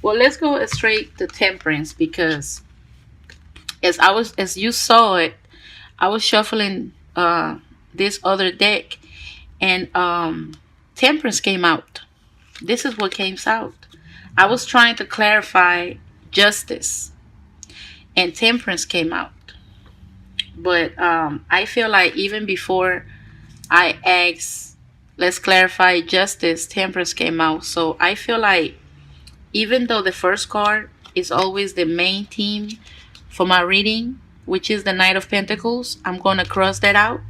Well, let's go straight to Temperance, because as you saw it, I was shuffling this other deck, and Temperance came out. This is what came out. I was trying to clarify Justice, and Temperance came out. But I feel like even before I asked, let's clarify Justice, Temperance came out. So I feel like even though the first card is always the main theme for my reading, which is the Knight of Pentacles, I'm going to cross that out.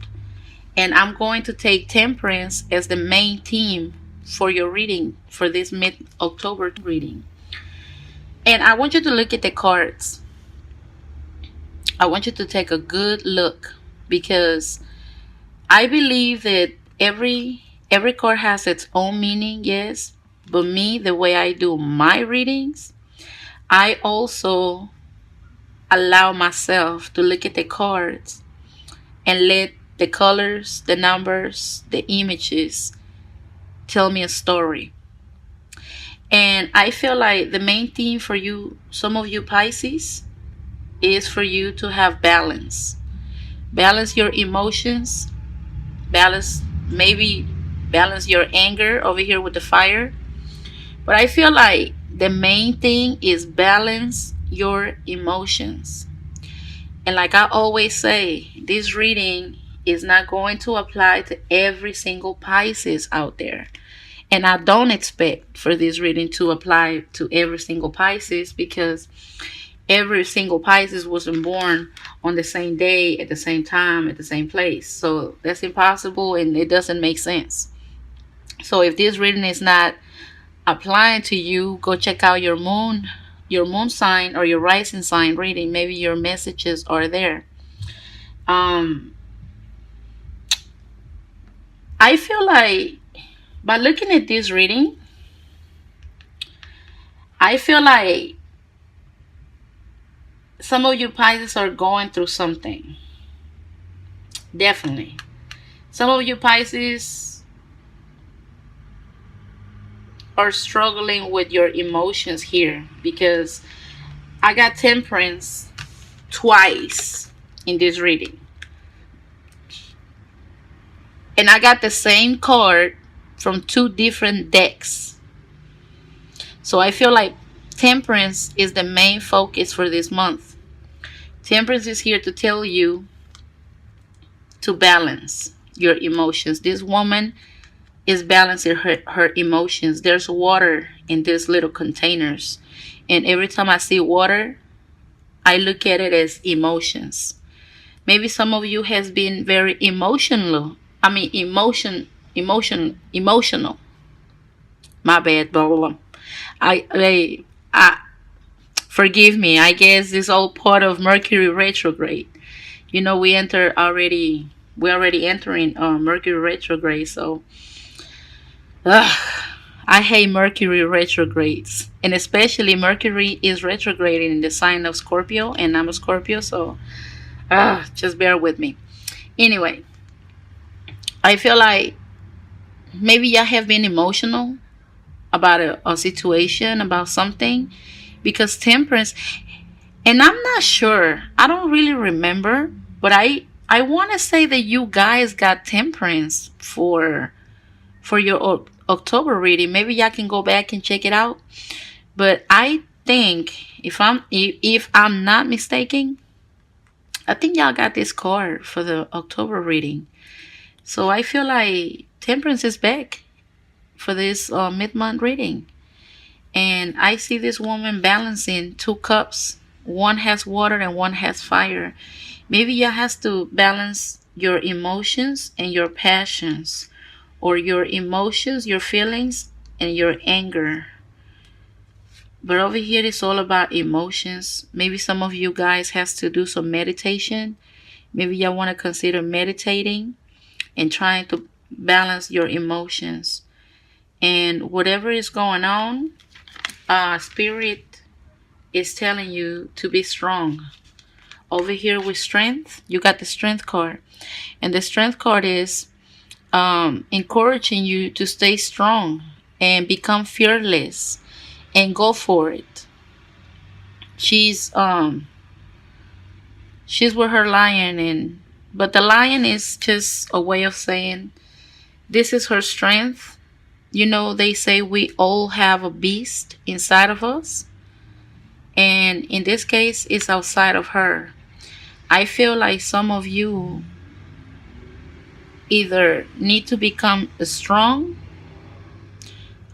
And I'm going to take Temperance as the main theme for your reading, for this mid-October reading. And I want you to look at the cards. I want you to take a good look, because I believe that every card has its own meaning, yes. But me, the way I do my readings, I also allow myself to look at the cards and let the colors, the numbers, the images tell me a story. And I feel like the main theme for you, some of you Pisces, is for you to have balance. Balance your emotions, balance, maybe balance your anger over here with the fire. But I feel like the main thing is balance your emotions. And like I always say, this reading is not going to apply to every single Pisces out there. And I don't expect for this reading to apply to every single Pisces, because every single Pisces wasn't born on the same day, at the same time, at the same place. So that's impossible, and it doesn't make sense. So if this reading is not applying to you, go check out your moon sign or your rising sign reading. Maybe your messages are there. I feel like by looking at this reading, I feel like some of you Pisces are going through something. Definitely. Some of you Pisces are struggling with your emotions here, because I got Temperance twice in this reading. And I got the same card from two different decks. So I feel like Temperance is the main focus for this month. Temperance is here to tell you to balance your emotions. This woman is balancing her emotions. There's water in these little containers. And every time I see water, I look at it as emotions. Maybe some of you has been very emotional. Emotional. My bad, blah, blah, blah. I forgive me. I guess this all part of Mercury retrograde. You know, we're already entering Mercury retrograde. So, I hate Mercury retrogrades, and especially Mercury is retrograding in the sign of Scorpio, and I'm a Scorpio, so just bear with me. Anyway, I feel like maybe y'all have been emotional about a situation, about something, because Temperance, and I'm not sure, I don't really remember, but I want to say that you guys got Temperance for your October reading. Maybe y'all can go back and check it out. But I think if I'm not mistaken, I think y'all got this card for the October reading. So I feel like Temperance is back for this mid-month reading. And I see this woman balancing two cups. One has water and one has fire. Maybe you have to balance your emotions and your passions, or your emotions, your feelings, and your anger. But over here, it's all about emotions. Maybe some of you guys has to do some meditation. Maybe y'all want to consider meditating and trying to balance your emotions. And whatever is going on, Spirit is telling you to be strong. Over here with Strength, you got the Strength card. And the Strength card is encouraging you to stay strong and become fearless and go for it. She's with her lion, and but the lion is just a way of saying this is her strength. You know, they say we all have a beast inside of us, and in this case it's outside of her. I feel like some of you either need to become strong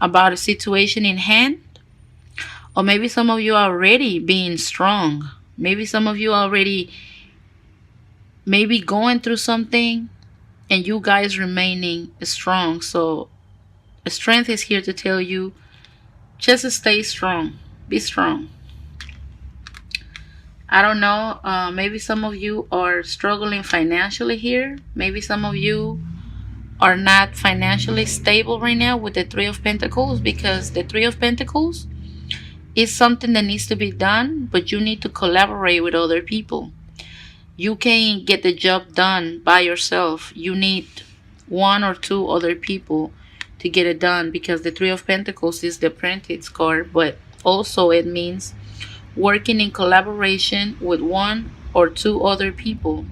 about a situation in hand, or maybe some of you are already being strong. Maybe some of you already maybe going through something and you guys remaining strong. So strength is here to tell you just stay strong. Be strong. I don't know. Maybe some of you are struggling financially here. Maybe some of you are not financially stable right now with the Three of Pentacles, because the Three of Pentacles is something that needs to be done, but you need to collaborate with other people. You can't get the job done by yourself. You need one or two other people to get it done, because the Three of Pentacles is the apprentice card, but also it means working in collaboration with one or two other people.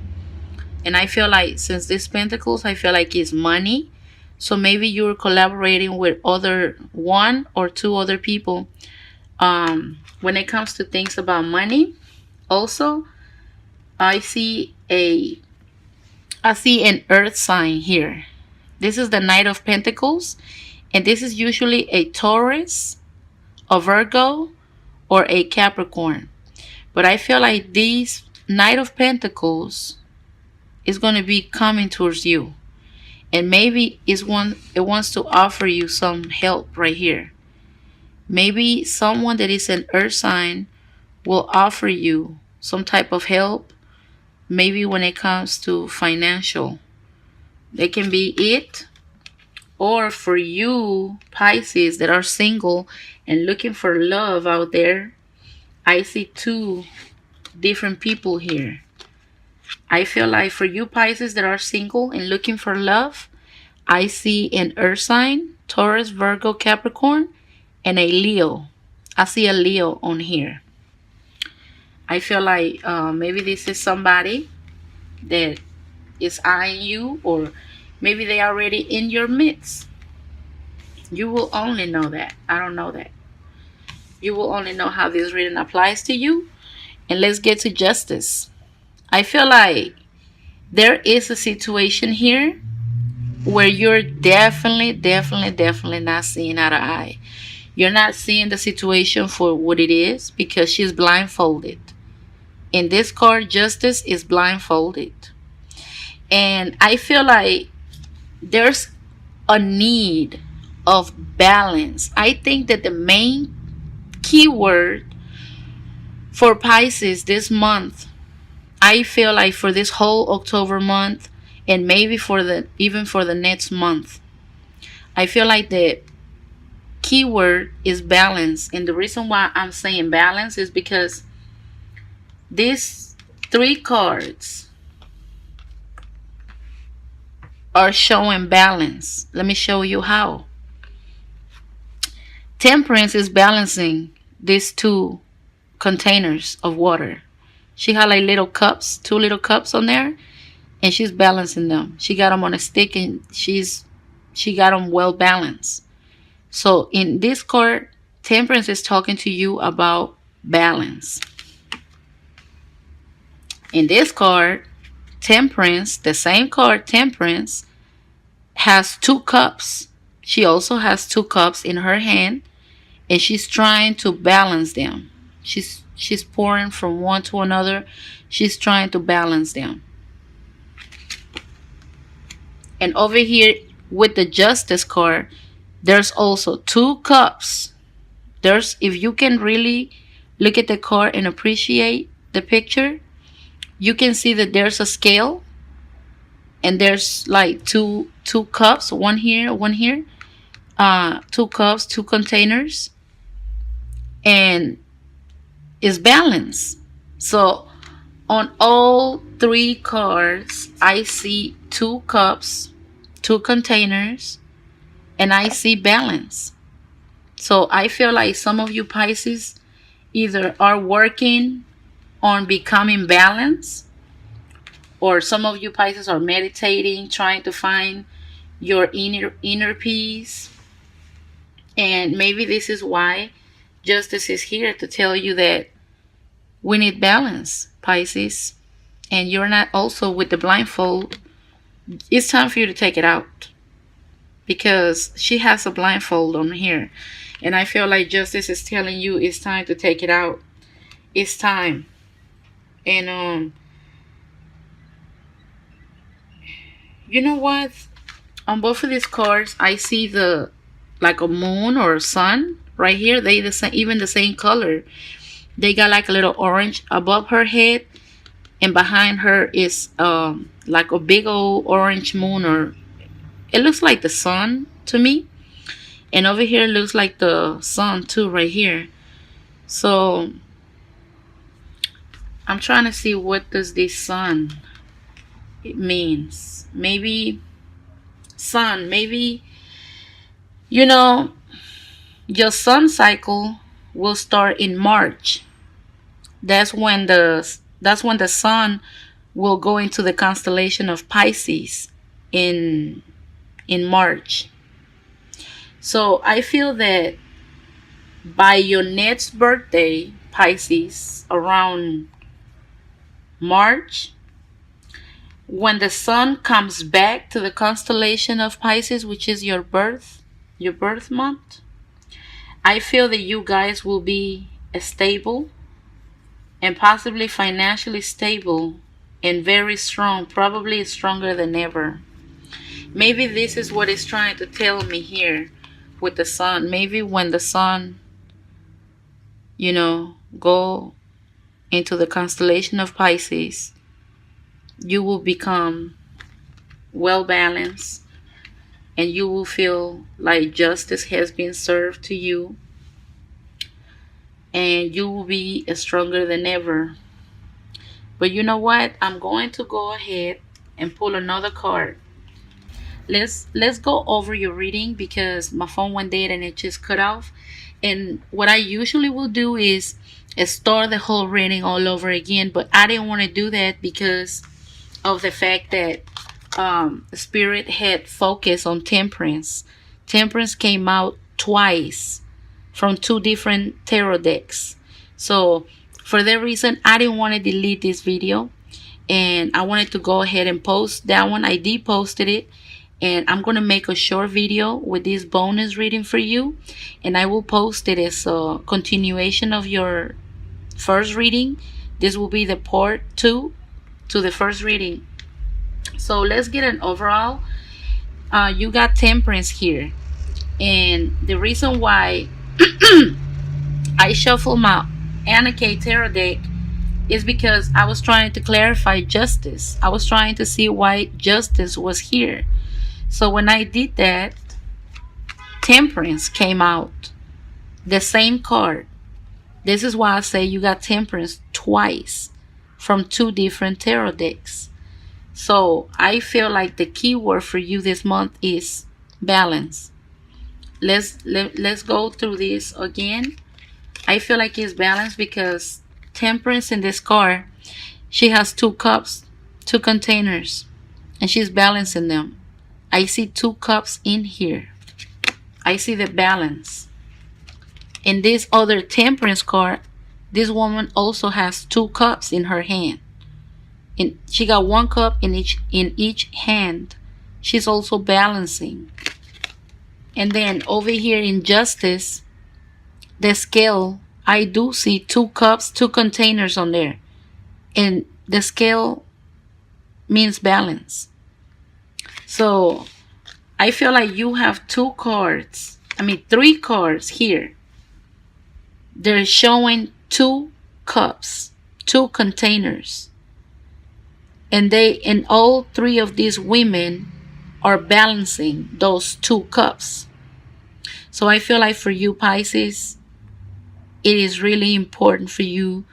And I feel like since this Pentacles, I feel like it's money. So maybe you're collaborating with other one or two other people. When it comes to things about money, also I see an earth sign here. This is the Knight of Pentacles, and this is usually a Taurus, a Virgo, or a Capricorn. But I feel like this Knight of Pentacles is going to be coming towards you, and maybe it wants to offer you some help right here. Maybe someone that is an earth sign will offer you some type of help. Maybe when it comes to financial, they can be it. Or for you Pisces that are single and looking for love out there, I see two different people here. I feel like for you Pisces that are single and looking for love, I see an earth sign, Taurus, Virgo, Capricorn, and a Leo. I see a Leo on here. I feel like maybe this is somebody that is eyeing you, or maybe they are already in your midst. You will only know that. I don't know that. You will only know how this reading applies to you. And let's get to justice. I feel like there is a situation here where you're definitely not seeing eye to eye. You're not seeing the situation for what it is, because she's blindfolded. In this card, justice is blindfolded. And I feel like there's a need of balance. I think that the main keyword for Pisces this month, I feel like for this whole October month, and maybe even for the next month, I feel like the keyword is balance. And the reason why I'm saying balance is because these three cards are showing balance. Let me show you how. Temperance is balancing these two containers of water. She had like little cups, two little cups on there, and she's balancing them. She got them on a stick, and she got them well balanced. So in this card, Temperance is talking to you about balance. In this card, Temperance, the same card, Temperance, has two cups. She also has two cups in her hand, and she's trying to balance them. She's pouring from one to another. She's trying to balance them. And over here with the Justice card, there's also two cups. If you can really look at the card and appreciate the picture, you can see that there's a scale, and there's like two cups, one here, two cups, two containers, and it's balanced. So on all three cards, I see two cups, two containers, and I see balance. So I feel like some of you Pisces either are working on becoming balanced, or some of you Pisces are meditating, trying to find your inner peace. And maybe this is why Justice is here to tell you that we need balance, Pisces. And you're not also with the blindfold. It's time for you to take it out, because she has a blindfold on here. And I feel like Justice is telling you it's time to take it out. It's time. And you know what? On both of these cards, I see the like a moon or a sun right here. They the same, even the same color. They got like a little orange above her head, and behind her is like a big old orange moon, or it looks like the sun to me. And over here it looks like the sun too, right here. So I'm trying to see what does this sun it means. Maybe sun, maybe you know your sun cycle will start in March. That's when the sun will go into the constellation of Pisces in March. So I feel that by your next birthday, Pisces, around March, when the sun comes back to the constellation of Pisces, which is your birth month, I feel that you guys will be stable and possibly financially stable and very strong, probably stronger than ever. Maybe this is what it's trying to tell me here with the sun. Maybe when the sun, go into the constellation of Pisces, you will become well balanced, and you will feel like justice has been served to you, and you will be stronger than ever. But you know what? I'm going to go ahead and pull another card. Let's go over your reading, because my phone went dead and it just cut off. And what I usually will do is start the whole reading all over again, but I didn't want to do that because of the fact that Spirit had focused on Temperance. Temperance came out twice from two different tarot decks. So for that reason, I didn't want to delete this video, and I wanted to go ahead and post that one. I deposted it, and I'm going to make a short video with this bonus reading for you, and I will post it as a continuation of your first reading. This will be the part 2 to the first reading. So let's get an overall. You got Temperance here, and the reason why I shuffled my Anna K tarot deck is because I was trying to clarify justice. I was trying to see why justice was here. So when I did that, Temperance came out, the same card. This is why I say you got Temperance twice from two different tarot decks. So I feel like the key word for you this month is balance. Let's go through this again. I feel like it's balanced because Temperance in this card, she has 2 cups, 2 containers, and she's balancing them. I see 2 cups in here. I see the balance. In this other Temperance card, this woman also has 2 cups in her hand. And she got 1 cup in each hand. She's also balancing. And then over here in Justice, the scale, I do see 2 cups, 2 containers on there. And the scale means balance. So I feel like you have 3 cards here. They're showing 2 cups, 2 containers. And all 3 of these women are balancing those 2 cups. So I feel like for you Pisces, it is really important for you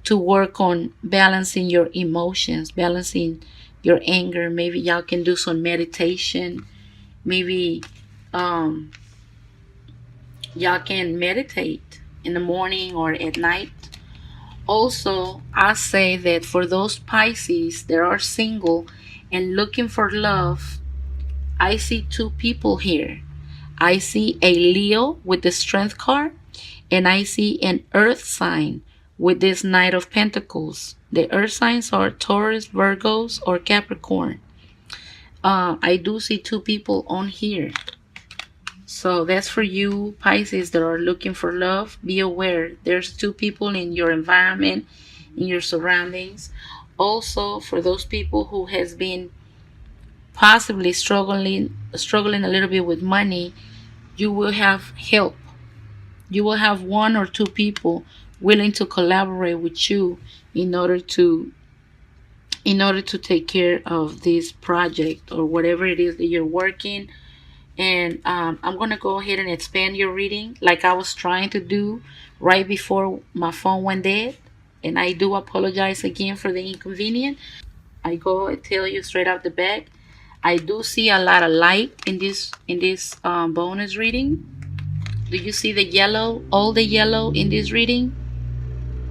to work on balancing your emotions, balancing your anger. Maybe y'all can do some meditation. Maybe Y'all can meditate in the morning or at night. Also, I say that for those Pisces that are single and looking for love, I see two people here. I see a Leo with the Strength card, and I see an Earth sign with this Knight of Pentacles. The Earth signs are Taurus, Virgos, or Capricorn. I do see two people on here. So that's for you Pisces that are looking for love. Be aware there's two people in your environment, in your surroundings. Also, for those people who has been possibly struggling a little bit with money, you will have help. You will have one or two people willing to collaborate with you in order to take care of this project or whatever it is that you're working. And I'm gonna go ahead and expand your reading like I was trying to do right before my phone went dead. And I do apologize again for the inconvenience. I go and tell you straight out the back. I do see a lot of light in this bonus reading. Do you see the yellow? All the yellow in this reading?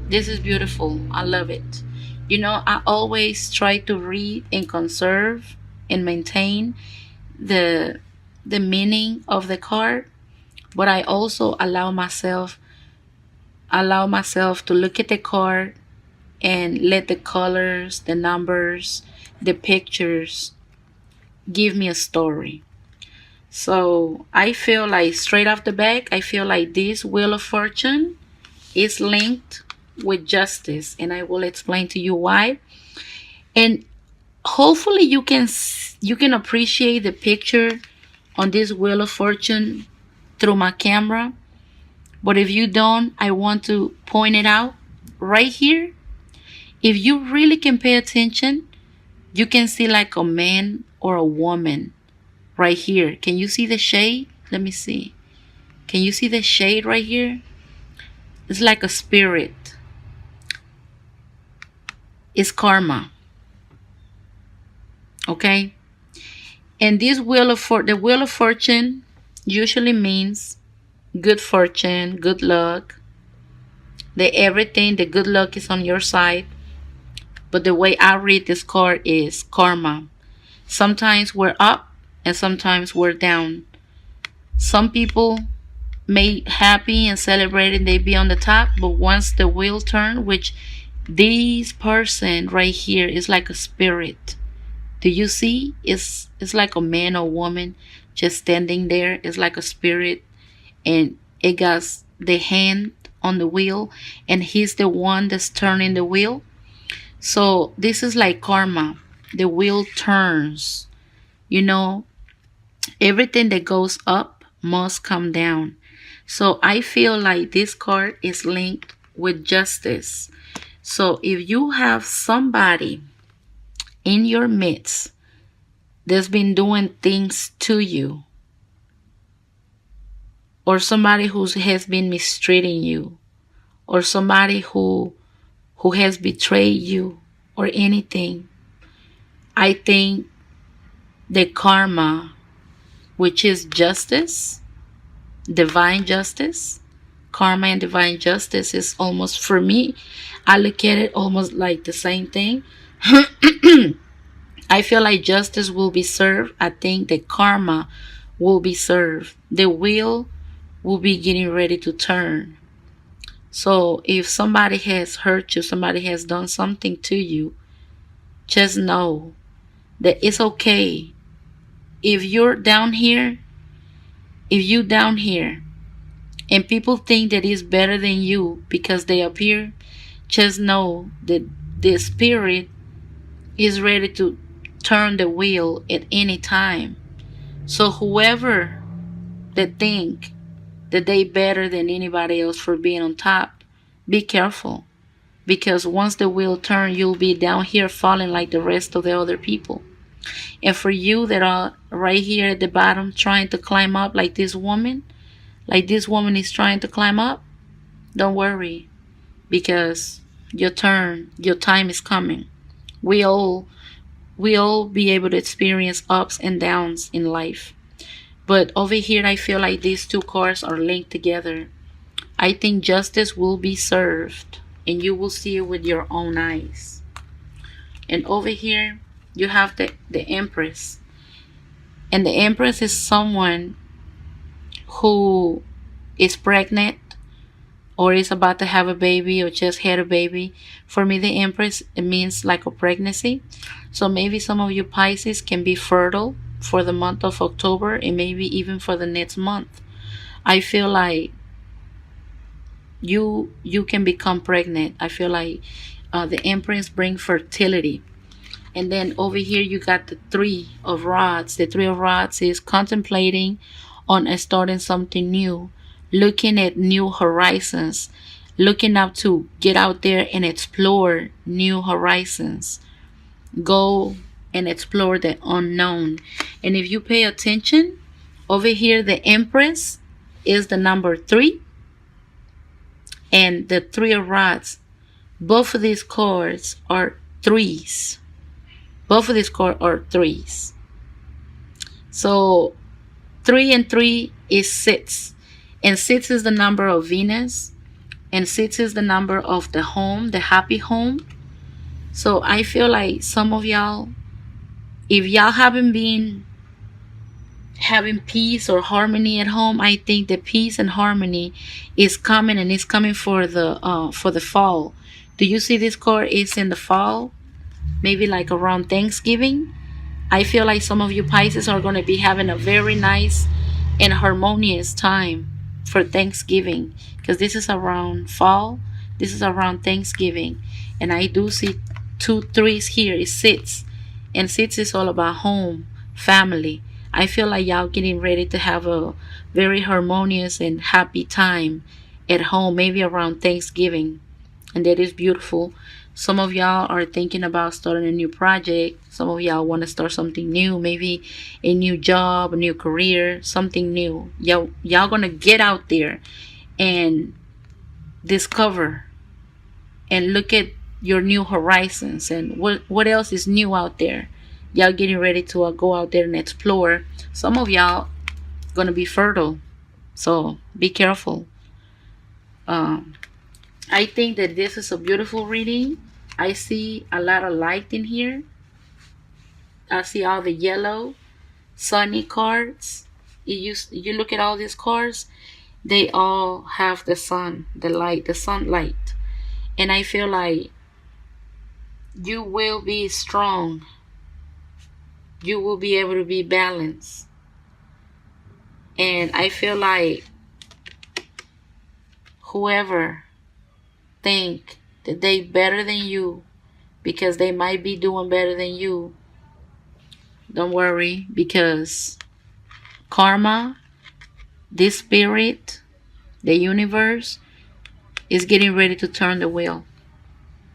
This is beautiful. I love it. You know, I always try to read and conserve and maintain the meaning of the card, but I also allow myself to look at the card and let the colors, the numbers, the pictures give me a story. So I feel like straight off the back, I feel like this Wheel of Fortune is linked with justice, and I will explain to you why. And hopefully you can appreciate the picture on this Wheel of Fortune through my camera. But if you don't, I want to point it out right here. If you really can pay attention, you can see like a man or a woman right here. Can you see the shade? Let me see. Can you see the shade right here? It's like a spirit. It's karma. Okay? And this the Wheel of Fortune usually means good fortune, good luck. The good luck is on your side. But the way I read this card is karma. Sometimes we're up and sometimes we're down. Some people may happy and celebrating they be on the top, but once the wheel turn, which this person right here is like a spirit. Do you see? It's like a man or woman just standing there. It's like a spirit, and it got the hand on the wheel, and he's the one that's turning the wheel. So this is like karma. The wheel turns. You know, everything that goes up must come down. So I feel like this card is linked with justice. So if you have somebody in your midst that's been doing things to you, or somebody who has been mistreating you, or somebody who has betrayed you or anything, I think the karma, which is justice, divine justice, karma and divine justice is almost, for me, I look at it almost like the same thing. I feel like justice will be served. I think the karma will be served. The wheel will be getting ready to turn. So if somebody has hurt you, somebody has done something to you, just know that it's okay. If you're down here, if you down here and people think that it's better than you because they appear, just know that the spirit is ready to turn the wheel at any time. So whoever that think that they better than anybody else for being on top, be careful. Because once the wheel turns, you'll be down here falling like the rest of the other people. And for you that are right here at the bottom trying to climb up like this woman is trying to climb up, don't worry. Because your turn, your time is coming. We all be able to experience ups and downs in life. But over here, I feel like these two cards are linked together. I think justice will be served and you will see it with your own eyes. And over here, you have the Empress. And the Empress is someone who is pregnant or is about to have a baby or just had a baby. For me, the Empress, it means like a pregnancy. So maybe some of you Pisces can be fertile for the month of October and maybe even for the next month. I feel like you can become pregnant. I feel like the Empress bring fertility. And then over here you got the Three of Rods. The Three of Rods is contemplating on starting something new, looking at new horizons, looking up to get out there and explore new horizons. Go and explore the unknown. And if you pay attention, over here the Empress is the number 3 and the Three of Rods. Both of these cards are threes. Both of these cards are threes. So 3 and 3 is 6. And 6 is the number of Venus. And 6 is the number of the home, the happy home. So I feel like some of y'all, if y'all haven't been having peace or harmony at home, I think the peace and harmony is coming, and it's coming for the fall. Do you see this card is in the fall? Maybe like around Thanksgiving. I feel like some of you Pisces are going to be having a very nice and harmonious time for Thanksgiving, because this is around fall. This is around Thanksgiving. And I do see 2 3s here. It's 6. And 6 is all about home, family. I feel like y'all getting ready to have a very harmonious and happy time at home, maybe around Thanksgiving. And that is beautiful. Some of y'all are thinking about starting a new project. Some of y'all want to start something new, maybe a new job, a new career, something new. Y'all gonna get out there and discover and look at your new horizons and what else is new out there. Y'all getting ready to go out there and explore. Some of y'all gonna be fertile, so be careful. I think that this is a beautiful reading. I see a lot of light in here. I see all the yellow sunny cards. You look at all these cards, they all have the sun, the light, the sunlight. And I feel like you will be strong. You will be able to be balanced. And I feel like whoever think that they better than you because they might be doing better than you, don't worry, because karma, this spirit, the universe is getting ready to turn the wheel.